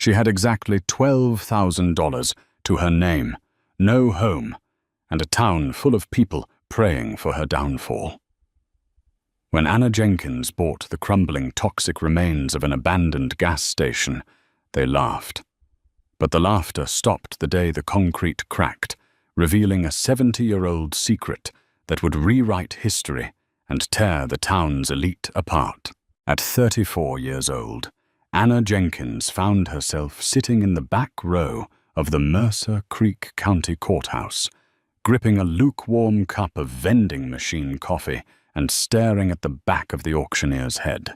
She had exactly $12,000 to her name, no home, and a town full of people praying for her downfall. When Anna Jenkins bought the crumbling toxic remains of an abandoned gas station, they laughed. But the laughter stopped the day the concrete cracked, revealing a 70-year-old secret that would rewrite history and tear the town's elite apart. At 34 years old, Anna Jenkins found herself sitting in the back row of the Mercer Creek County Courthouse, gripping a lukewarm cup of vending machine coffee and staring at the back of the auctioneer's head.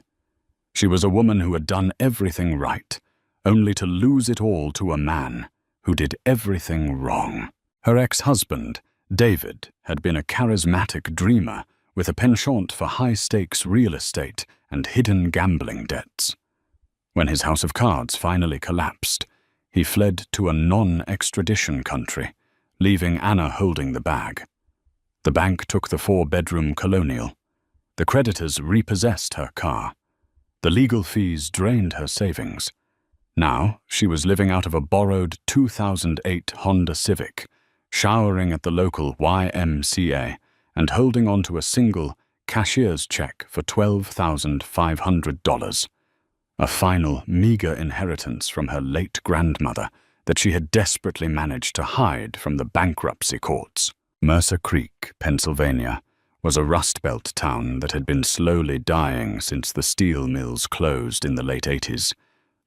She was a woman who had done everything right, only to lose it all to a man who did everything wrong. Her ex-husband, David, had been a charismatic dreamer with a penchant for high-stakes real estate and hidden gambling debts. When his house of cards finally collapsed, he fled to a non-extradition country, leaving Anna holding the bag. The bank took the 4-bedroom colonial. The creditors repossessed her car. The legal fees drained her savings. Now she was living out of a borrowed 2008 Honda Civic, showering at the local YMCA and holding on to a single cashier's check for $12,500, a final meager inheritance from her late grandmother that she had desperately managed to hide from the bankruptcy courts. Mercer Creek, Pennsylvania, was a Rust Belt town that had been slowly dying since the steel mills closed in the late 80s.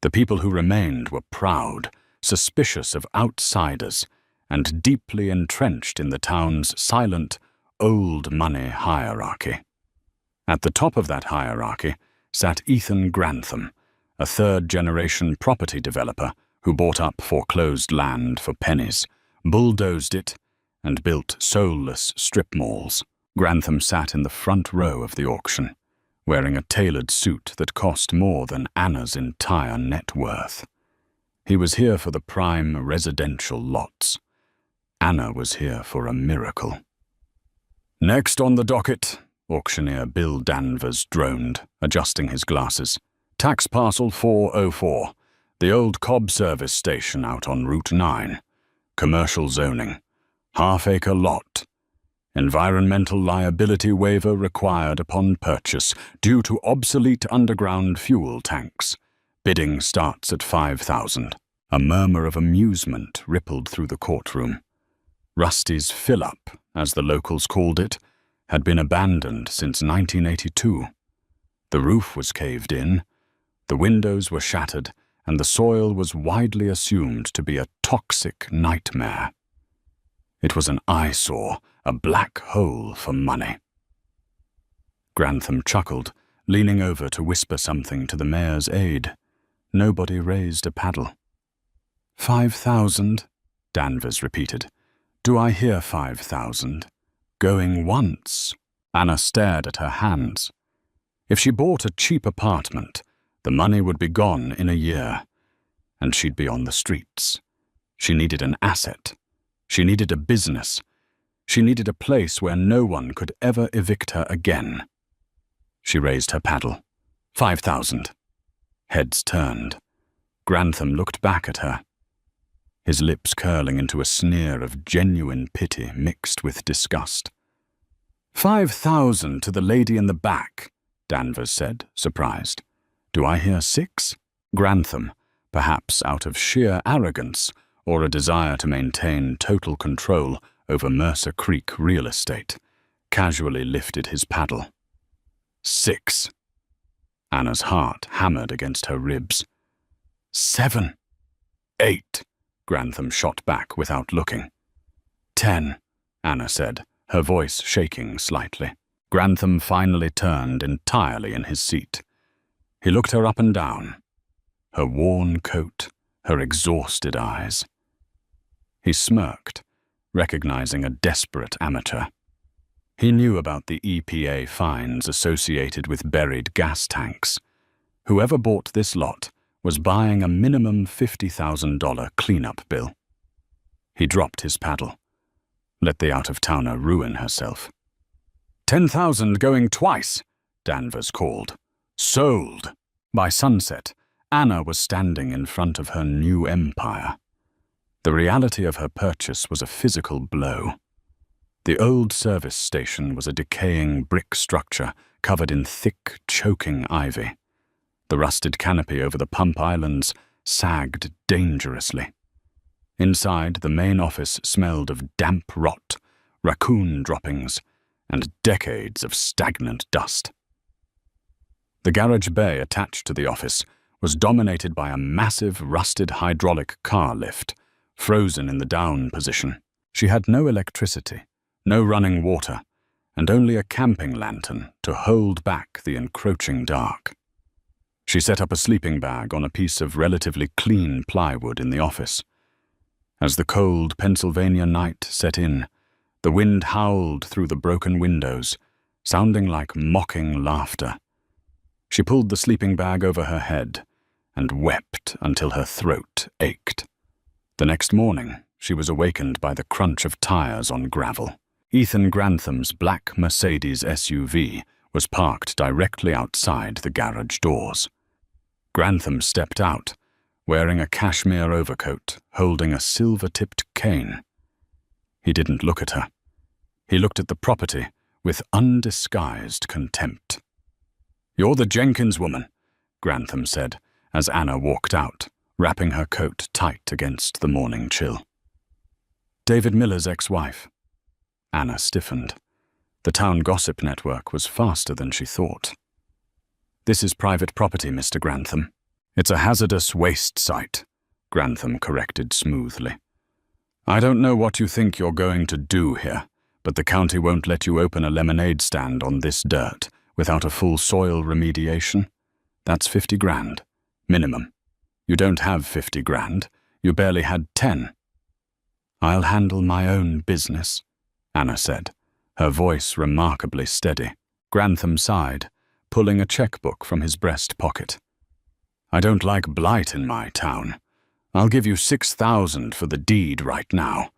The people who remained were proud, suspicious of outsiders, and deeply entrenched in the town's silent, old money hierarchy. At the top of that hierarchy sat Ethan Grantham, a third-generation property developer who bought up foreclosed land for pennies, bulldozed it, and built soulless strip malls. Grantham sat in the front row of the auction, wearing a tailored suit that cost more than Anna's entire net worth. He was here for the prime residential lots. Anna was here for a miracle. "Next on the docket," auctioneer Bill Danvers droned, adjusting his glasses. "Tax parcel 404, the old Cobb service station out on Route 9. Commercial zoning. Half-acre lot. Environmental liability waiver required upon purchase due to obsolete underground fuel tanks. Bidding starts at $5,000. A murmur of amusement rippled through the courtroom. Rusty's fill-up, as the locals called it, had been abandoned since 1982. The roof was caved in, the windows were shattered, and the soil was widely assumed to be a toxic nightmare. It was an eyesore, a black hole for money. Grantham chuckled, leaning over to whisper something to the mayor's aide. Nobody raised a paddle. 5,000, Danvers repeated. Do I hear 5,000? Going once. Anna stared at her hands. If she bought a cheap apartment, the money would be gone in a year, and she'd be on the streets. She needed an asset. She needed a business. She needed a place where no one could ever evict her again. She raised her paddle. 5,000. Heads turned. Grantham looked back at her, his lips curling into a sneer of genuine pity mixed with disgust. 5,000 to the lady in the back, Danvers said, surprised. Do I hear 6? Grantham, perhaps out of sheer arrogance or a desire to maintain total control over Mercer Creek real estate, casually lifted his paddle. 6. Anna's heart hammered against her ribs. 7. 8. Grantham shot back without looking. 10, Anna said, her voice shaking slightly. Grantham finally turned entirely in his seat. He looked her up and down, her worn coat, her exhausted eyes. He smirked, recognizing a desperate amateur. He knew about the EPA fines associated with buried gas tanks. Whoever bought this lot was buying a minimum $50,000 cleanup bill. He dropped his paddle. Let the out-of-towner ruin herself. 10,000 going twice, Danvers called. Sold. By sunset, Anna was standing in front of her new empire. The reality of her purchase was a physical blow. The old service station was a decaying brick structure covered in thick, choking ivy. The rusted canopy over the pump islands sagged dangerously. Inside, the main office smelled of damp rot, raccoon droppings, and decades of stagnant dust. The garage bay attached to the office was dominated by a massive rusted hydraulic car lift, frozen in the down position. She had no electricity, no running water, and only a camping lantern to hold back the encroaching dark. She set up a sleeping bag on a piece of relatively clean plywood in the office. As the cold Pennsylvania night set in, the wind howled through the broken windows, sounding like mocking laughter. She pulled the sleeping bag over her head and wept until her throat ached. The next morning, she was awakened by the crunch of tires on gravel. Ethan Grantham's black Mercedes SUV was parked directly outside the garage doors. Grantham stepped out, wearing a cashmere overcoat, holding a silver-tipped cane. He didn't look at her. He looked at the property with undisguised contempt. "You're the Jenkins woman," Grantham said, as Anna walked out, wrapping her coat tight against the morning chill. "David Miller's ex-wife." Anna stiffened. The town gossip network was faster than she thought. "This is private property, Mr. Grantham." "It's a hazardous waste site," Grantham corrected smoothly. "I don't know what you think you're going to do here, but the county won't let you open a lemonade stand on this dirt without a full soil remediation. That's 50 grand, minimum. You don't have 50 grand. You barely had 10. "I'll handle my own business," Anna said, her voice remarkably steady. Grantham sighed, pulling a checkbook from his breast pocket. "I don't like blight in my town. I'll give you $6,000 for the deed right now.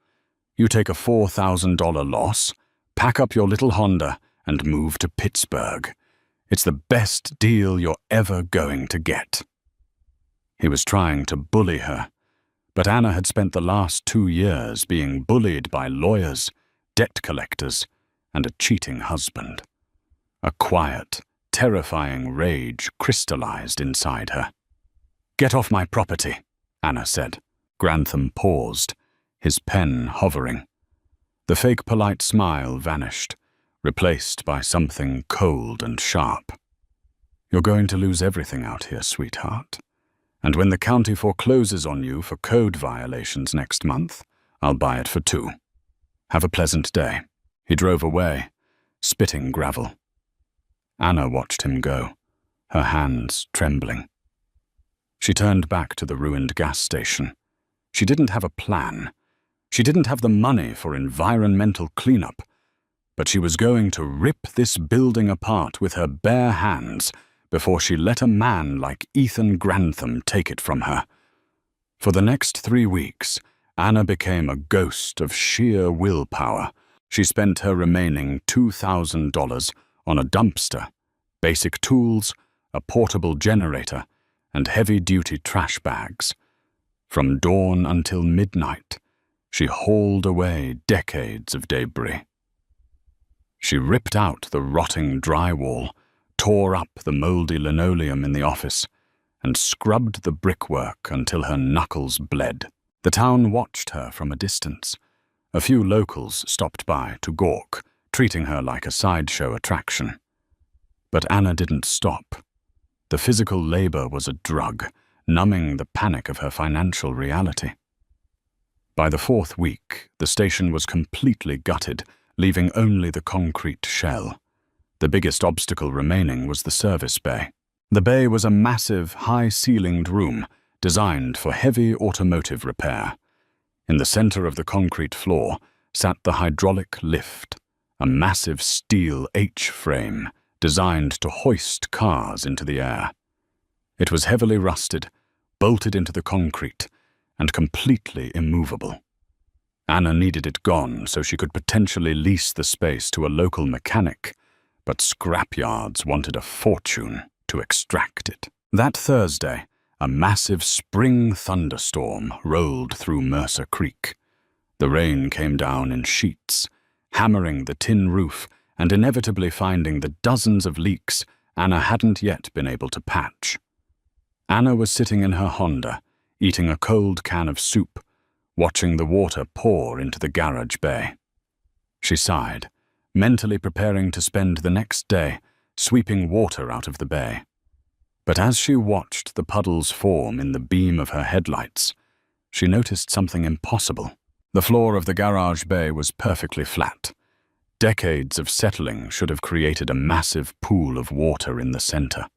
You take a $4,000 loss, pack up your little Honda, and move to Pittsburgh. It's the best deal you're ever going to get." He was trying to bully her, but Anna had spent the last 2 years being bullied by lawyers, debt collectors, and a cheating husband. A quiet, terrifying rage crystallized inside her. "Get off my property," Anna said. Grantham paused, his pen hovering. The fake polite smile vanished, replaced by something cold and sharp. "You're going to lose everything out here, sweetheart. And when the county forecloses on you for code violations next month, I'll buy it for 2. Have a pleasant day." He drove away, spitting gravel. Anna watched him go, her hands trembling. She turned back to the ruined gas station. She didn't have a plan. She didn't have the money for environmental cleanup, but she was going to rip this building apart with her bare hands before she let a man like Ethan Grantham take it from her. For the next 3 weeks, Anna became a ghost of sheer willpower. She spent her remaining $2,000 on a dumpster, basic tools, a portable generator, and heavy-duty trash bags. From dawn until midnight, she hauled away decades of debris. She ripped out the rotting drywall, tore up the moldy linoleum in the office, and scrubbed the brickwork until her knuckles bled. The town watched her from a distance. A few locals stopped by to gawk, treating her like a sideshow attraction. But Anna didn't stop. The physical labor was a drug, numbing the panic of her financial reality. By the 4th week, the station was completely gutted, leaving only the concrete shell. The biggest obstacle remaining was the service bay. The bay was a massive, high-ceilinged room designed for heavy automotive repair. In the center of the concrete floor sat the hydraulic lift, a massive steel H-frame designed to hoist cars into the air. It was heavily rusted, bolted into the concrete, and completely immovable. Anna needed it gone so she could potentially lease the space to a local mechanic, but scrapyards wanted a fortune to extract it. That Thursday, a massive spring thunderstorm rolled through Mercer Creek. The rain came down in sheets, hammering the tin roof and inevitably finding the dozens of leaks Anna hadn't yet been able to patch. Anna was sitting in her Honda, eating a cold can of soup, watching the water pour into the garage bay. She sighed, mentally preparing to spend the next day sweeping water out of the bay. But as she watched the puddles form in the beam of her headlights, she noticed something impossible. The floor of the garage bay was perfectly flat. Decades of settling should have created a massive pool of water in the center.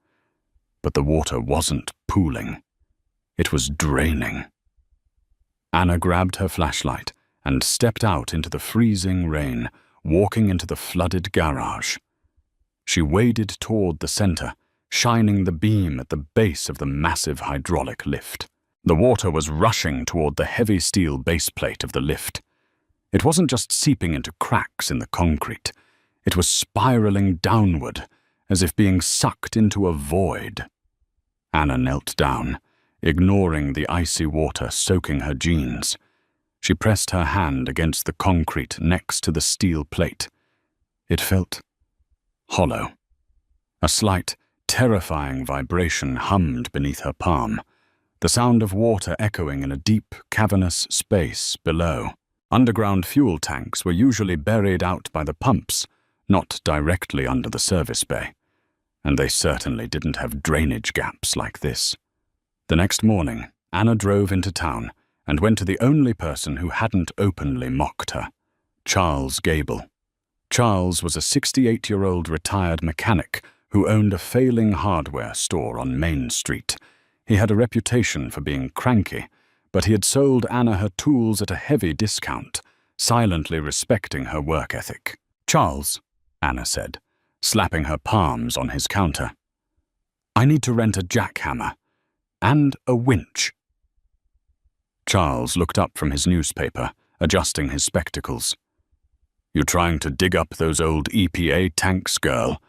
But the water wasn't pooling. It was draining. Anna grabbed her flashlight and stepped out into the freezing rain, walking into the flooded garage. She waded toward the center, shining the beam at the base of the massive hydraulic lift. The water was rushing toward the heavy steel base plate of the lift. It wasn't just seeping into cracks in the concrete. It was spiraling downward, as if being sucked into a void. Anna knelt down, ignoring the icy water soaking her jeans. She pressed her hand against the concrete next to the steel plate. It felt hollow. A slight, terrifying vibration hummed beneath her palm, the sound of water echoing in a deep, cavernous space below. Underground fuel tanks were usually buried out by the pumps, not directly under the service bay, and they certainly didn't have drainage gaps like this. The next morning, Anna drove into town and went to the only person who hadn't openly mocked her, Charles Gable. Charles was a 68-year-old retired mechanic who owned a failing hardware store on Main Street. He had a reputation for being cranky, but he had sold Anna her tools at a heavy discount, silently respecting her work ethic. "Charles," Anna said, slapping her palms on his counter, "I need to rent a jackhammer and a winch." Charles looked up from his newspaper, adjusting his spectacles. "You trying to dig up those old EPA tanks, girl?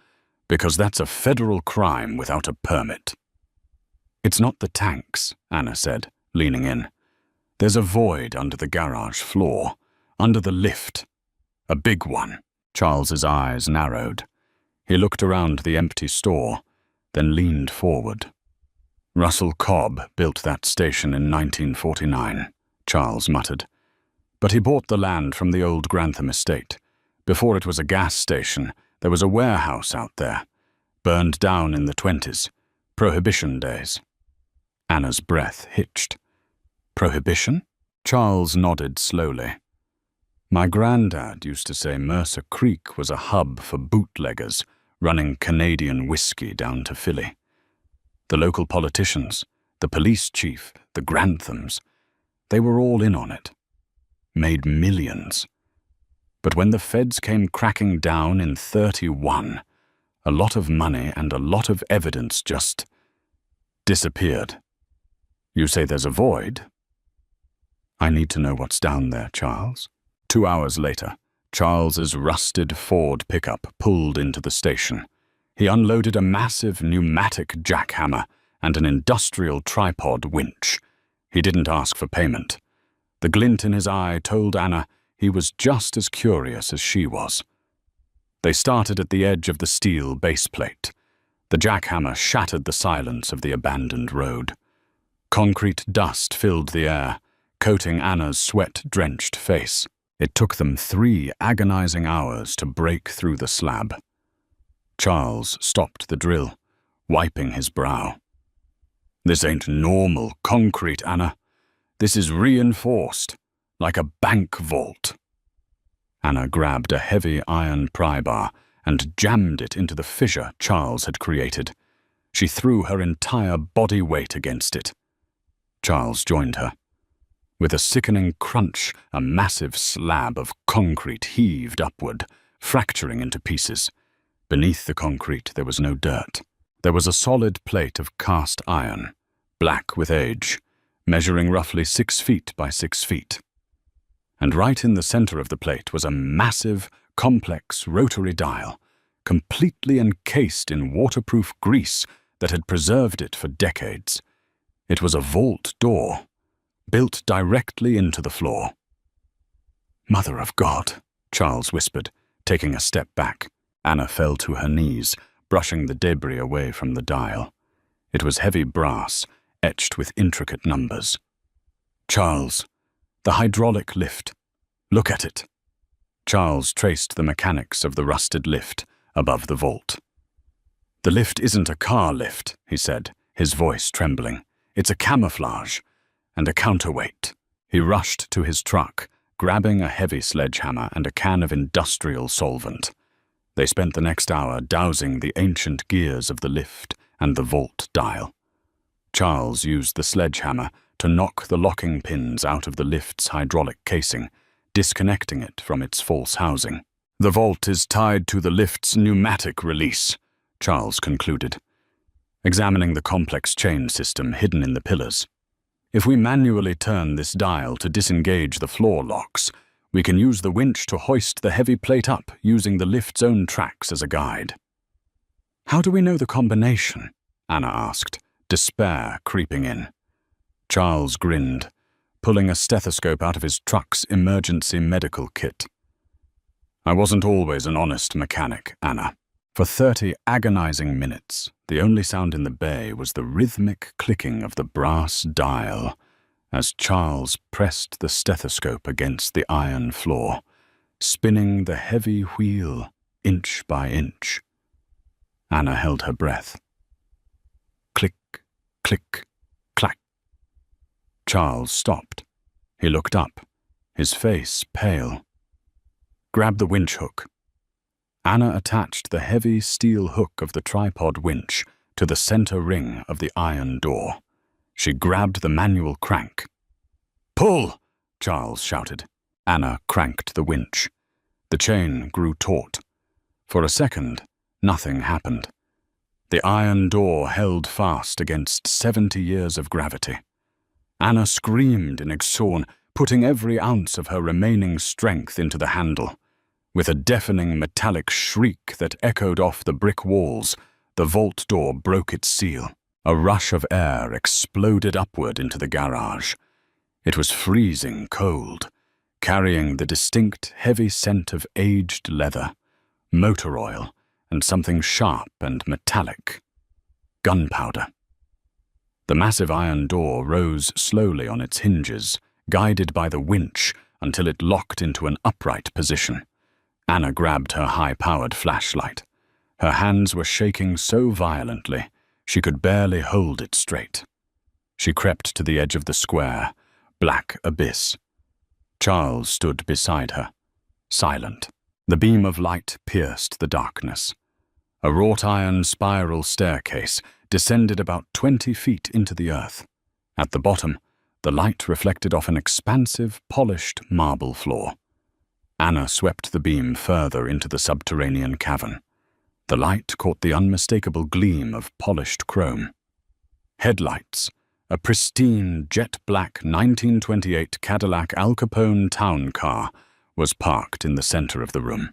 Because that's a federal crime without a permit." "It's not the tanks," Anna said, leaning in. "There's a void under the garage floor, under the lift. A big one." Charles's eyes narrowed. He looked around the empty store, then leaned forward. "Russell Cobb built that station in 1949, Charles muttered. "But he bought the land from the old Grantham estate. Before it was a gas station, there was a warehouse out there, burned down in the 20s, Prohibition days." Anna's breath hitched. "Prohibition?" Charles nodded slowly. "My granddad used to say Mercer Creek was a hub for bootleggers running Canadian whiskey down to Philly. The local politicians, the police chief, the Granthams, they were all in on it. Made millions. But when the feds came cracking down in 31, a lot of money and a lot of evidence just disappeared. You say there's a void? I need to know what's down there, Charles." 2 hours later, Charles's rusted Ford pickup pulled into the station. He unloaded a massive pneumatic jackhammer and an industrial tripod winch. He didn't ask for payment. The glint in his eye told Anna he was just as curious as she was. They started at the edge of the steel base plate. The jackhammer shattered the silence of the abandoned road. Concrete dust filled the air, coating Anna's sweat-drenched face. It took them 3 agonizing hours to break through the slab. Charles stopped the drill, wiping his brow. "This ain't normal concrete, Anna. This is reinforced, like a bank vault." Anna grabbed a heavy iron pry bar and jammed it into the fissure Charles had created. She threw her entire body weight against it. Charles joined her. With a sickening crunch, a massive slab of concrete heaved upward, fracturing into pieces. Beneath the concrete, there was no dirt. There was a solid plate of cast iron, black with age, measuring roughly 6 feet by 6 feet. And right in the center of the plate was a massive, complex rotary dial, completely encased in waterproof grease that had preserved it for decades. It was a vault door, built directly into the floor. "Mother of God," Charles whispered, taking a step back. Anna fell to her knees, brushing the debris away from the dial. It was heavy brass, etched with intricate numbers. "Charles, the hydraulic lift. Look at it." Charles traced the mechanics of the rusted lift above the vault. "The lift isn't a car lift," he said, his voice trembling. "It's a camouflage and a counterweight." He rushed to his truck, grabbing a heavy sledgehammer and a can of industrial solvent. They spent the next hour dousing the ancient gears of the lift and the vault dial. Charles used the sledgehammer to knock the locking pins out of the lift's hydraulic casing, disconnecting it from its false housing. "The vault is tied to the lift's pneumatic release," Charles concluded, examining the complex chain system hidden in the pillars. "If we manually turn this dial to disengage the floor locks, we can use the winch to hoist the heavy plate up using the lift's own tracks as a guide." "How do we know the combination?" Anna asked, despair creeping in. Charles grinned, pulling a stethoscope out of his truck's emergency medical kit. "I wasn't always an honest mechanic, Anna." For 30 agonizing minutes, the only sound in the bay was the rhythmic clicking of the brass dial as Charles pressed the stethoscope against the iron floor, spinning the heavy wheel inch by inch. Anna held her breath. Click, click, clack. Charles stopped. He looked up, his face pale. "Grab the winch hook." Anna attached the heavy steel hook of the tripod winch to the center ring of the iron door. She grabbed the manual crank. "Pull!" Charles shouted. Anna cranked the winch. The chain grew taut. For a second, nothing happened. The iron door held fast against 70 years of gravity. Anna screamed in exhaustion, putting every ounce of her remaining strength into the handle. With a deafening metallic shriek that echoed off the brick walls, the vault door broke its seal. A rush of air exploded upward into the garage. It was freezing cold, carrying the distinct heavy scent of aged leather, motor oil, and something sharp and metallic. Gunpowder. The massive iron door rose slowly on its hinges, guided by the winch until it locked into an upright position. Anna grabbed her high-powered flashlight. Her hands were shaking so violently, she could barely hold it straight. She crept to the edge of the square, black abyss. Charles stood beside her, silent. The beam of light pierced the darkness. A wrought-iron spiral staircase descended about 20 feet into the earth. At the bottom, the light reflected off an expansive, polished marble floor. Anna swept the beam further into the subterranean cavern. The light caught the unmistakable gleam of polished chrome. Headlights, a pristine, jet-black 1928 Cadillac Al Capone town car, was parked in the center of the room.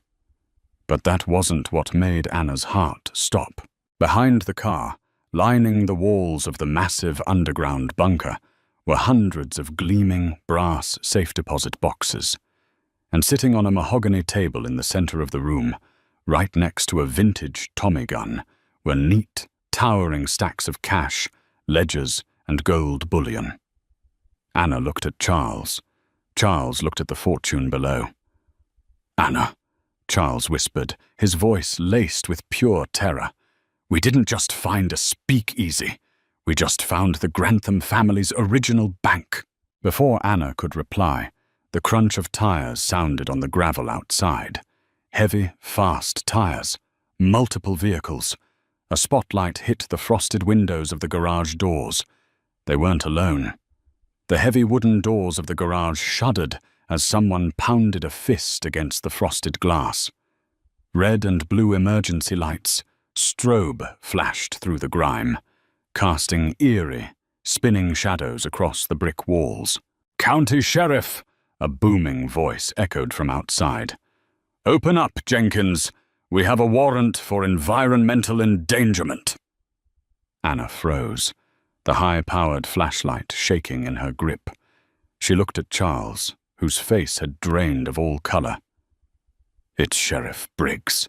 But that wasn't what made Anna's heart stop. Behind the car, lining the walls of the massive underground bunker, were hundreds of gleaming brass safe deposit boxes. And sitting on a mahogany table in the center of the room, right next to a vintage Tommy gun, were neat, towering stacks of cash, ledgers, and gold bullion. Anna looked at Charles. Charles looked at the fortune below. "Anna," Charles whispered, his voice laced with pure terror, "we didn't just find a speakeasy. We just found the Grantham family's original bank." Before Anna could reply, the crunch of tires sounded on the gravel outside. Heavy, fast tires. Multiple vehicles. A spotlight hit the frosted windows of the garage doors. They weren't alone. The heavy wooden doors of the garage shuddered as someone pounded a fist against the frosted glass. Red and blue emergency lights, strobe, flashed through the grime, casting eerie, spinning shadows across the brick walls. "County Sheriff!" A booming voice echoed from outside. "Open up, Jenkins. We have a warrant for environmental endangerment." Anna froze. the high-powered flashlight shaking in her grip. She looked at Charles, whose face had drained of all color. "It's Sheriff Briggs,"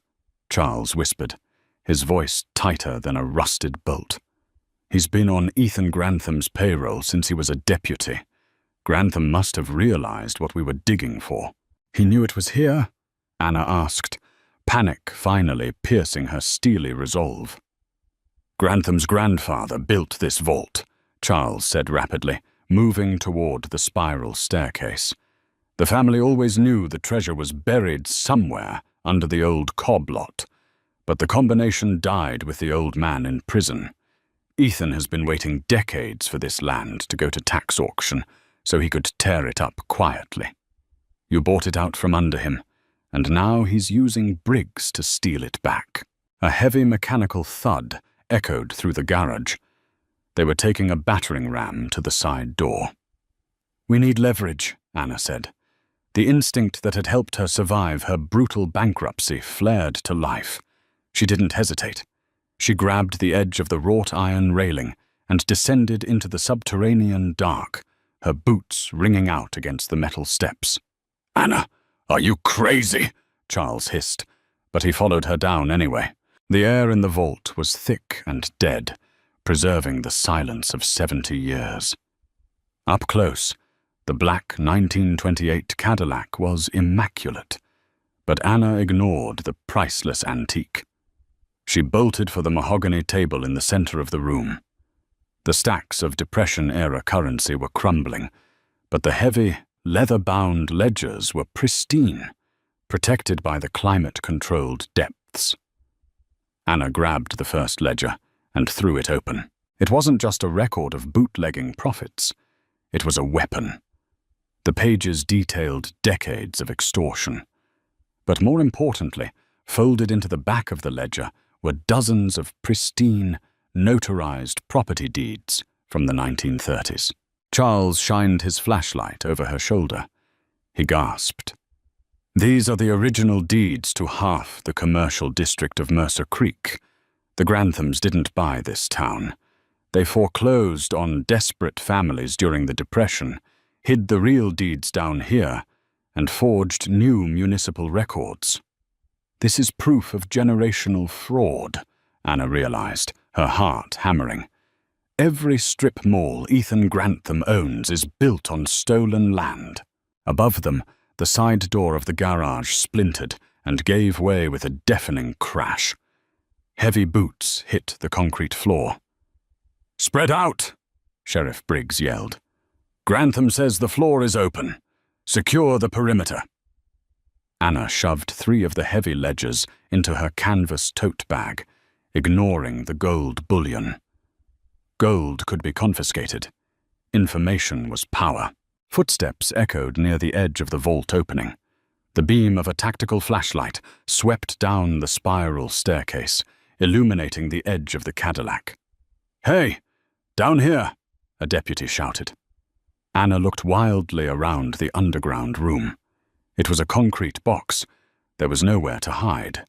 Charles whispered, his voice tighter than a rusted bolt. "He's been on Ethan Grantham's payroll since he was a deputy. Grantham must have realized what we were digging for." "He knew it was here?" Anna asked, panic finally piercing her steely resolve. "Grantham's grandfather built this vault," Charles said rapidly, moving toward the spiral staircase. "The family always knew the treasure was buried somewhere under the old cob lot, but the combination died with the old man in prison. Ethan has been waiting decades for this land to go to tax auction so he could tear it up quietly. You bought it out from under him, and now he's using Briggs to steal it back." A heavy mechanical thud echoed through the garage. They were taking a battering ram to the side door. "We need leverage," Anna said. The instinct that had helped her survive her brutal bankruptcy flared to life. She didn't hesitate. She grabbed the edge of the wrought iron railing and descended into the subterranean dark, her boots ringing out against the metal steps. "Anna, are you crazy?" Charles hissed, but he followed her down anyway. The air in the vault was thick and dead, preserving the silence of 70 years. Up close, the black 1928 Cadillac was immaculate, but Anna ignored the priceless antique. She bolted for the mahogany table in the center of the room. The stacks of Depression-era currency were crumbling, but the heavy, leather-bound ledgers were pristine, protected by the climate-controlled depths. Anna grabbed the first ledger and threw it open. It wasn't just a record of bootlegging profits. It was a weapon. The pages detailed decades of extortion. But more importantly, folded into the back of the ledger were dozens of pristine, notarized property deeds from the 1930s. Charles shined his flashlight over her shoulder. He gasped. "These are the original deeds to half the commercial district of Mercer Creek. The Granthams didn't buy this town. They foreclosed on desperate families during the Depression, hid the real deeds down here, and forged new municipal records." "This is proof of generational fraud," Anna realized, her heart hammering. "Every strip mall Ethan Grantham owns is built on stolen land." Above them, the side door of the garage splintered and gave way with a deafening crash. Heavy boots hit the concrete floor. "Spread out!" Sheriff Briggs yelled. "Grantham says the floor is open. Secure the perimeter." Anna shoved 3 of the heavy ledgers into her canvas tote bag, ignoring the gold bullion. Gold could be confiscated. Information was power. Footsteps echoed near the edge of the vault opening. The beam of a tactical flashlight swept down the spiral staircase, illuminating the edge of the Cadillac. "Hey, down here!" a deputy shouted. Anna looked wildly around the underground room. It was a concrete box. There was nowhere to hide.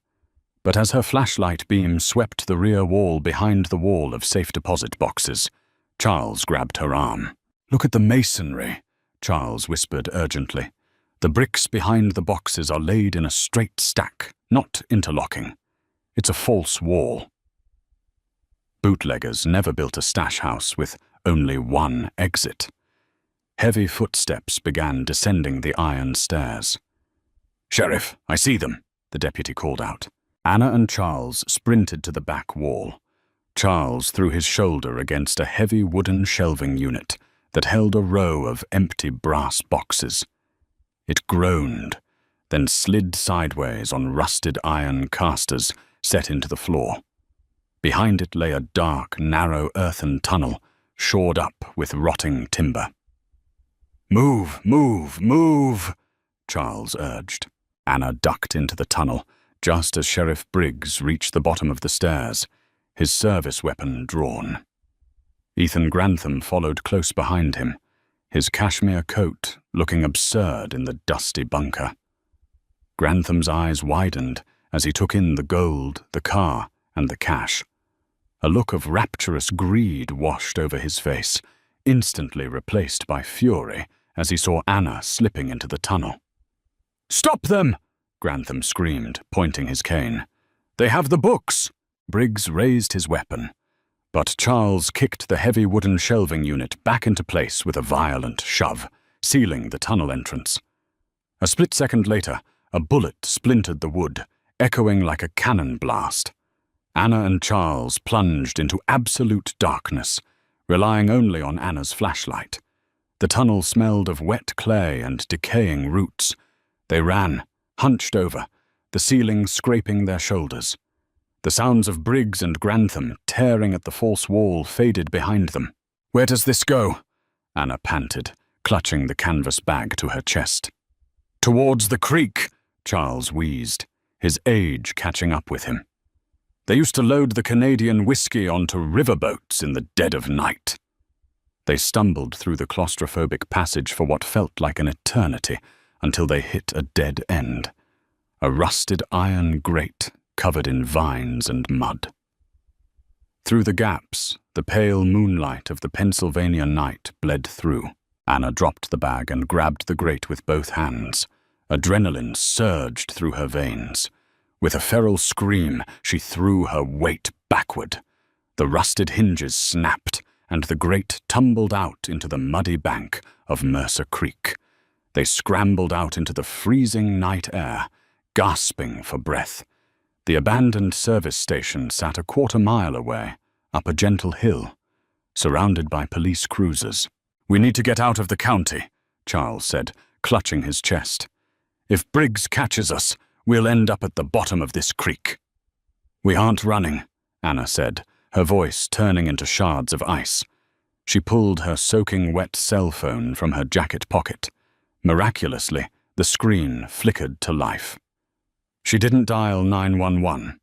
But as her flashlight beam swept the rear wall behind the wall of safe deposit boxes, Charles grabbed her arm. "Look at the masonry," Charles whispered urgently. "The bricks behind the boxes are laid in a straight stack, not interlocking. It's a false wall." Bootleggers never built a stash house with only one exit. Heavy footsteps began descending the iron stairs. "Sheriff, I see them," the deputy called out. Anna and Charles sprinted to the back wall. Charles threw his shoulder against a heavy wooden shelving unit that held a row of empty brass boxes. It groaned, then slid sideways on rusted iron casters set into the floor. Behind it lay a dark, narrow earthen tunnel, shored up with rotting timber. "Move, move, move," Charles urged. Anna ducked into the tunnel, just as Sheriff Briggs reached the bottom of the stairs, his service weapon drawn. Ethan Grantham followed close behind him, his cashmere coat looking absurd in the dusty bunker. Grantham's eyes widened as he took in the gold, the car, and the cash. A look of rapturous greed washed over his face, instantly replaced by fury as he saw Anna slipping into the tunnel. "Stop them!" Grantham screamed, pointing his cane. "They have the books!" Briggs raised his weapon, but Charles kicked the heavy wooden shelving unit back into place with a violent shove, sealing the tunnel entrance. A split second later, a bullet splintered the wood, echoing like a cannon blast. Anna and Charles plunged into absolute darkness, relying only on Anna's flashlight. The tunnel smelled of wet clay and decaying roots. They ran, hunched over, the ceiling scraping their shoulders. The sounds of Briggs and Grantham tearing at the false wall faded behind them. "Where does this go?" Anna panted, clutching the canvas bag to her chest. "Towards the creek," Charles wheezed, his age catching up with him. "They used to load the Canadian whiskey onto riverboats in the dead of night." They stumbled through the claustrophobic passage for what felt like an eternity until they hit a dead end. A rusted iron grate covered in vines and mud. Through the gaps, the pale moonlight of the Pennsylvania night bled through. Anna dropped the bag and grabbed the grate with both hands. Adrenaline surged through her veins. With a feral scream, she threw her weight backward. The rusted hinges snapped, and the grate tumbled out into the muddy bank of Mercer Creek. They scrambled out into the freezing night air, gasping for breath. The abandoned service station sat a quarter-mile away, up a gentle hill, surrounded by police cruisers. "We need to get out of the county," Charles said, clutching his chest. "If Briggs catches us, we'll end up at the bottom of this creek." "We aren't running," Anna said, her voice turning into shards of ice. She pulled her soaking wet cell phone from her jacket pocket. Miraculously, the screen flickered to life. She didn't dial 911.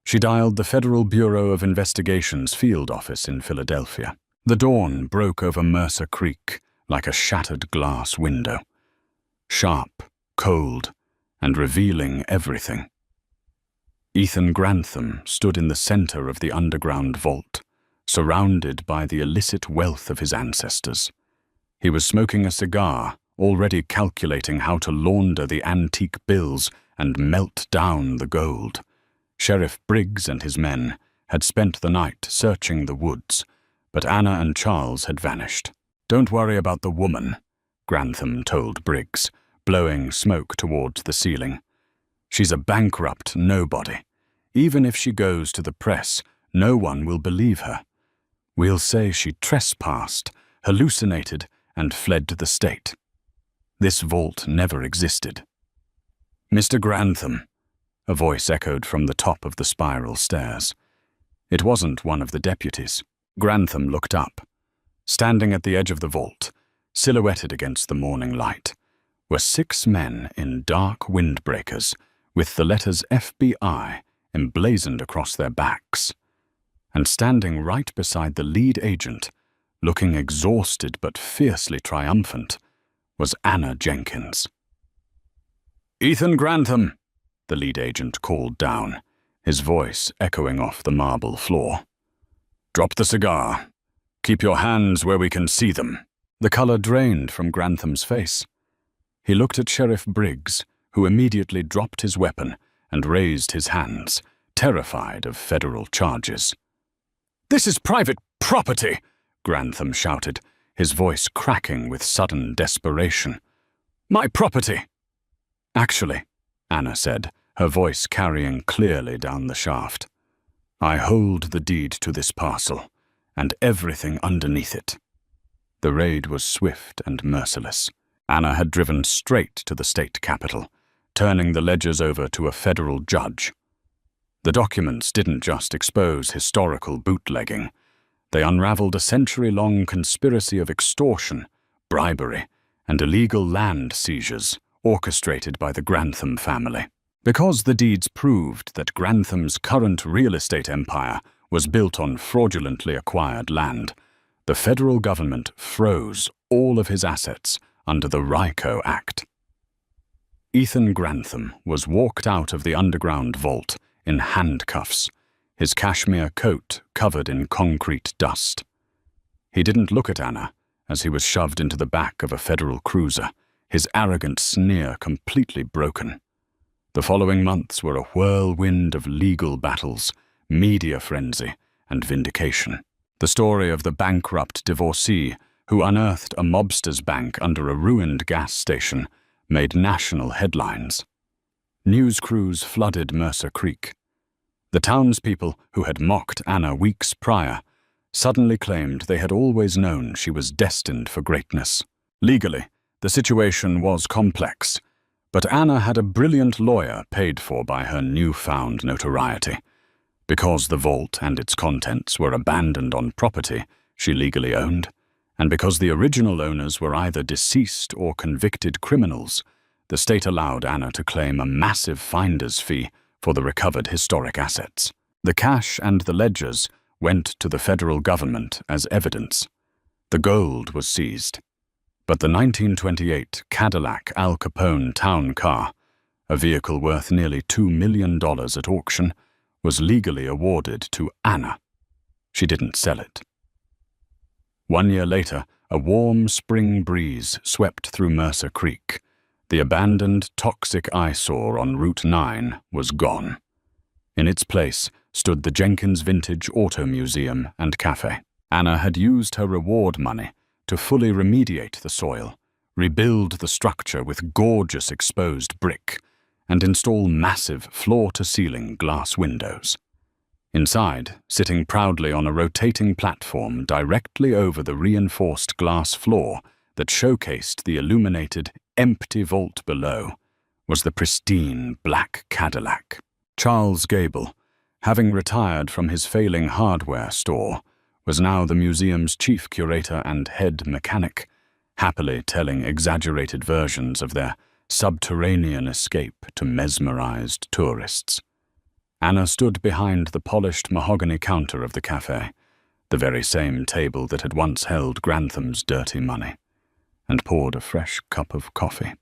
She dialed the Federal Bureau of Investigation's field office in Philadelphia. The dawn broke over Mercer Creek like a shattered glass window. Sharp, cold, and revealing everything. Ethan Grantham stood in the center of the underground vault, surrounded by the illicit wealth of his ancestors. He was smoking a cigar, already calculating how to launder the antique bills and melt down the gold. Sheriff Briggs and his men had spent the night searching the woods, but Anna and Charles had vanished. "Don't worry about the woman," Grantham told Briggs, blowing smoke towards the ceiling. "She's a bankrupt nobody. Even if she goes to the press, no one will believe her. We'll say she trespassed, hallucinated, and fled to the state. This vault never existed." "Mr. Grantham," a voice echoed from the top of the spiral stairs. It wasn't one of the deputies. Grantham looked up. Standing at the edge of the vault, silhouetted against the morning light, were 6 men in dark windbreakers with the letters FBI emblazoned across their backs. And standing right beside the lead agent, looking exhausted but fiercely triumphant, was Anna Jenkins. "Ethan Grantham," the lead agent called down, his voice echoing off the marble floor. "Drop the cigar. Keep your hands where we can see them." The color drained from Grantham's face. He looked at Sheriff Briggs, who immediately dropped his weapon and raised his hands, terrified of federal charges. "This is private property," Grantham shouted, his voice cracking with sudden desperation. "My property." "Actually," Anna said, her voice carrying clearly down the shaft, "I hold the deed to this parcel, and everything underneath it." The raid was swift and merciless. Anna had driven straight to the state capitol, turning the ledgers over to a federal judge. The documents didn't just expose historical bootlegging. They unraveled a century-long conspiracy of extortion, bribery, and illegal land seizures orchestrated by the Grantham family. Because the deeds proved that Grantham's current real estate empire was built on fraudulently acquired land, the federal government froze all of his assets under the RICO Act. Ethan Grantham was walked out of the underground vault in handcuffs, his cashmere coat covered in concrete dust. He didn't look at Anna as he was shoved into the back of a federal cruiser, his arrogant sneer completely broken. The following months were a whirlwind of legal battles, media frenzy, and vindication. The story of the bankrupt divorcee who unearthed a mobster's bank under a ruined gas station made national headlines. News crews flooded Mercer Creek. The townspeople who had mocked Anna weeks prior suddenly claimed they had always known she was destined for greatness. Legally, the situation was complex, but Anna had a brilliant lawyer paid for by her newfound notoriety. Because the vault and its contents were abandoned on property she legally owned, and because the original owners were either deceased or convicted criminals, the state allowed Anna to claim a massive finder's fee for the recovered historic assets. The cash and the ledgers went to the federal government as evidence. The gold was seized. But the 1928 Cadillac Al Capone town car, a vehicle worth nearly $2 million at auction, was legally awarded to Anna. She didn't sell it. 1 year later, a warm spring breeze swept through Mercer Creek. The abandoned, toxic eyesore on Route 9 was gone. In its place stood the Jenkins Vintage Auto Museum and Cafe. Anna had used her reward money to fully remediate the soil, rebuild the structure with gorgeous exposed brick, and install massive floor-to-ceiling glass windows. Inside, sitting proudly on a rotating platform directly over the reinforced glass floor that showcased the illuminated, empty vault below, was the pristine black Cadillac. Charles Gable, having retired from his failing hardware store, was now the museum's chief curator and head mechanic, happily telling exaggerated versions of their subterranean escape to mesmerized tourists. Anna stood behind the polished mahogany counter of the cafe, the very same table that had once held Grantham's dirty money, and poured a fresh cup of coffee.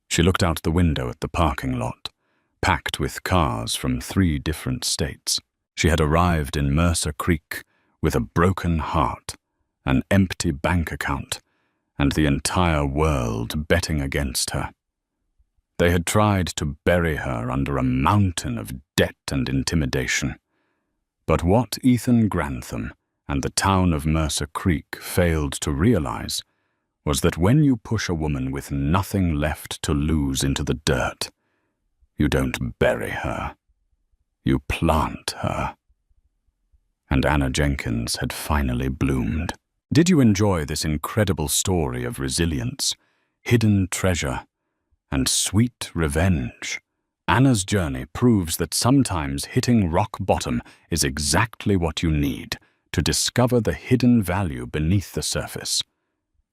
She looked out the window at the parking lot, packed with cars from 3 different states. She had arrived in Mercer Creek with a broken heart, an empty bank account, and the entire world betting against her. They had tried to bury her under a mountain of debt and intimidation. But what Ethan Grantham and the town of Mercer Creek failed to realize was that when you push a woman with nothing left to lose into the dirt, you don't bury her. You plant her. And Anna Jenkins had finally bloomed. Did you enjoy this incredible story of resilience, hidden treasure, and sweet revenge? Anna's journey proves that sometimes hitting rock bottom is exactly what you need to discover the hidden value beneath the surface.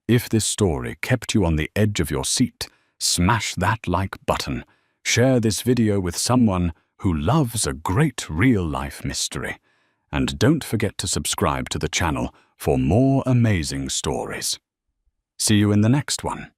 If this story kept you on the edge of your seat, smash that like button. Share this video with someone who loves a great real-life mystery. And don't forget to subscribe to the channel for more amazing stories. See you in the next one.